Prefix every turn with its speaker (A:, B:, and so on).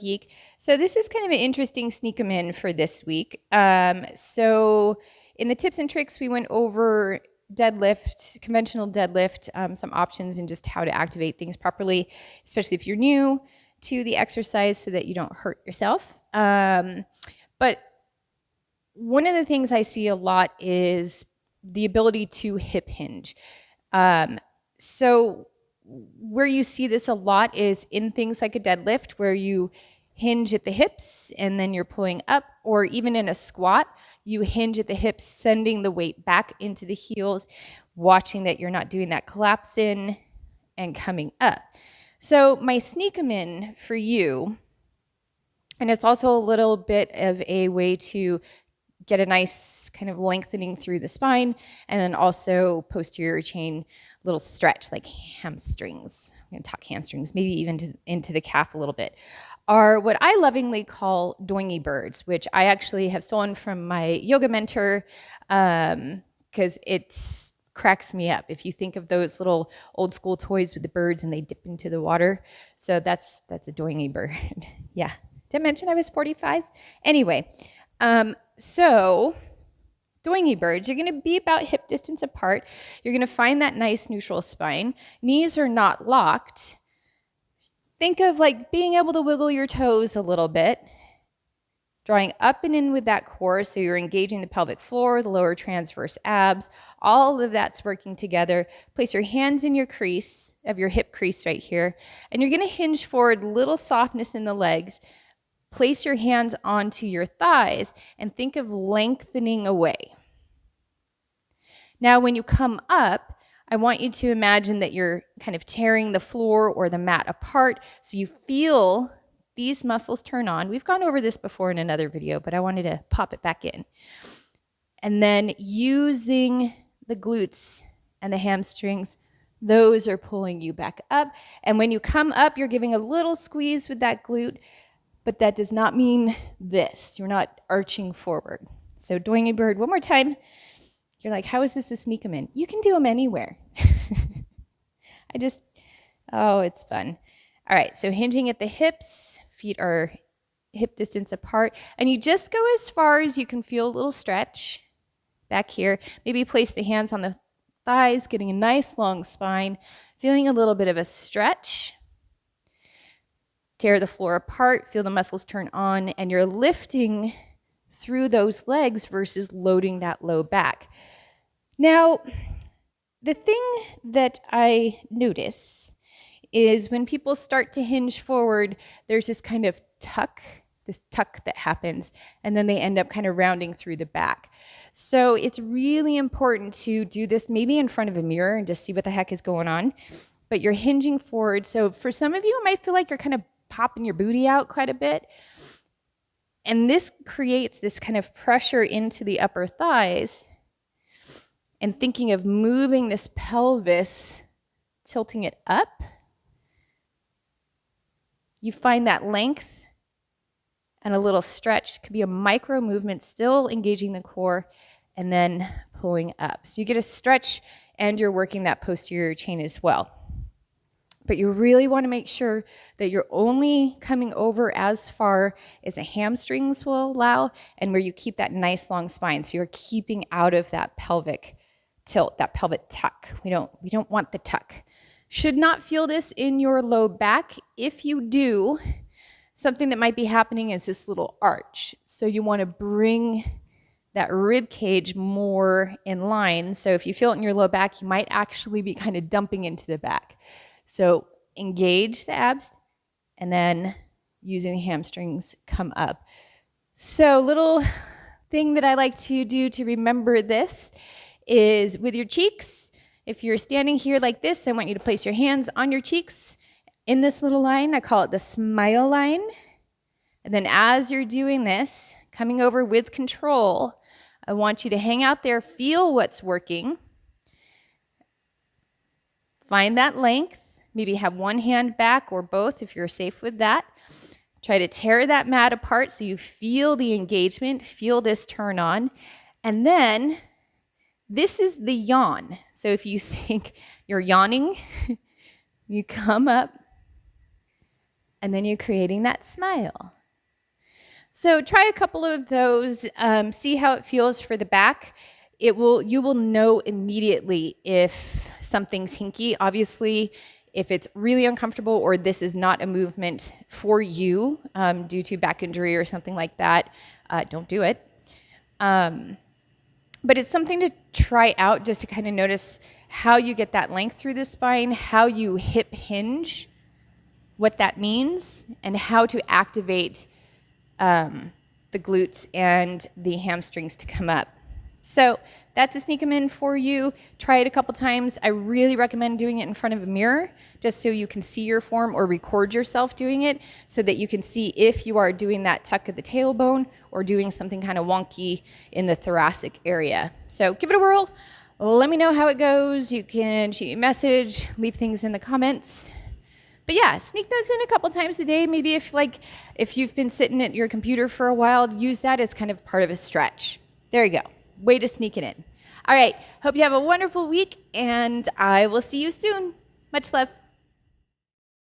A: Geek. So this is kind of an interesting sneak 'em in for this week. So in the tips and tricks, we went over deadlift, conventional deadlift, some options and just how to activate things properly, especially if you're new to the exercise so that you don't hurt yourself. But one of the things I see a lot is the ability to hip hinge. So where you see this a lot is in things like a deadlift where you hinge at the hips and then you're pulling up, or even in a squat, you hinge at the hips, sending the weight back into the heels, watching that you're not doing that collapse in and coming up. So my sneak 'em in for you, and it's also a little bit of a way to get a nice kind of lengthening through the spine, and then also posterior chain little stretch like hamstrings. I'm going to talk hamstrings, maybe even into the calf a little bit, are what I lovingly call doingy birds, which I actually have stolen from my yoga mentor because it cracks me up. If you think of those little old school toys with the birds and they dip into the water. So that's a doingy bird. Yeah. Did I mention I was 45? Anyway, so doingy birds, you're going to be about hip distance apart. You're going to find that nice neutral spine. Knees are not locked. Think of like being able to wiggle your toes a little bit, drawing up and in with that core, so you're engaging the pelvic floor, the lower transverse abs, all of that's working together. Place your hands in your crease of your hip crease right here, and you're going to hinge forward, little softness in the legs. Place your hands onto your thighs and think of lengthening away. Now, when you come up, I want you to imagine that you're kind of tearing the floor or the mat apart so you feel these muscles turn on. We've gone over this before in another video, but I wanted to pop it back in. And then using the glutes and the hamstrings, those are pulling you back up. And when you come up, you're giving a little squeeze with that glute, but that does not mean this. You're not arching forward. So doingy bird, one more time. You're like, how is this a sneak 'em in? You can do them anywhere. Oh, it's fun. All right, so hinging at the hips, feet are hip distance apart, and you just go as far as you can feel a little stretch back here. Maybe place the hands on the thighs, getting a nice long spine, feeling a little bit of a stretch. Tear the floor apart, feel the muscles turn on, and you're lifting through those legs versus loading that low back. Now, the thing that I notice is when people start to hinge forward, there's this kind of tuck that happens, and then they end up kind of rounding through the back. So it's really important to do this maybe in front of a mirror and just see what the heck is going on. But you're hinging forward. So for some of you, it might feel like you're kind of popping your booty out quite a bit. And this creates this kind of pressure into the upper thighs, and thinking of moving this pelvis, tilting it up. You find that length and a little stretch. It could be a micro movement, still engaging the core, and then pulling up. So you get a stretch and you're working that posterior chain as well. But you really want to make sure that you're only coming over as far as the hamstrings will allow, and where you keep that nice long spine. So you're keeping out of that pelvic tilt, that pelvic tuck. We don't want the tuck. Should not feel this in your low back. If you do, something that might be happening is this little arch. So you want to bring that rib cage more in line. So if you feel it in your low back, you might actually be kind of dumping into the back. So engage the abs, and then using the hamstrings, come up. So little thing that I like to do to remember this is with your cheeks. If you're standing here like this, I want you to place your hands on your cheeks in this little line. I call it the smile line. And then as you're doing this, coming over with control, I want you to hang out there, feel what's working. Find that length. Maybe have one hand back or both if you're safe with that. Try to tear that mat apart so you feel the engagement, feel this turn on. And then this is the yawn. So if you think you're yawning, you come up And then you're creating that smile. So try a couple of those, see how it feels for the back. You will know immediately if something's hinky. Obviously, if it's really uncomfortable or this is not a movement for you due to back injury or something like that, don't do it. But it's something to try out just to kind of notice how you get that length through the spine, how you hip hinge, what that means, and how to activate the glutes and the hamstrings to come up. So that's a sneak 'em in for you. Try it a couple times. I really recommend doing it in front of a mirror just so you can see your form, or record yourself doing it so that you can see if you are doing that tuck of the tailbone or doing something kind of wonky in the thoracic area. So give it a whirl. Let me know how it goes. You can shoot me a message, leave things in the comments. But yeah, sneak those in a couple times a day. Maybe if you've been sitting at your computer for a while, use that as kind of part of a stretch. There you go. Way to sneak it in. All right. Hope you have a wonderful week, and I will see you soon. Much love.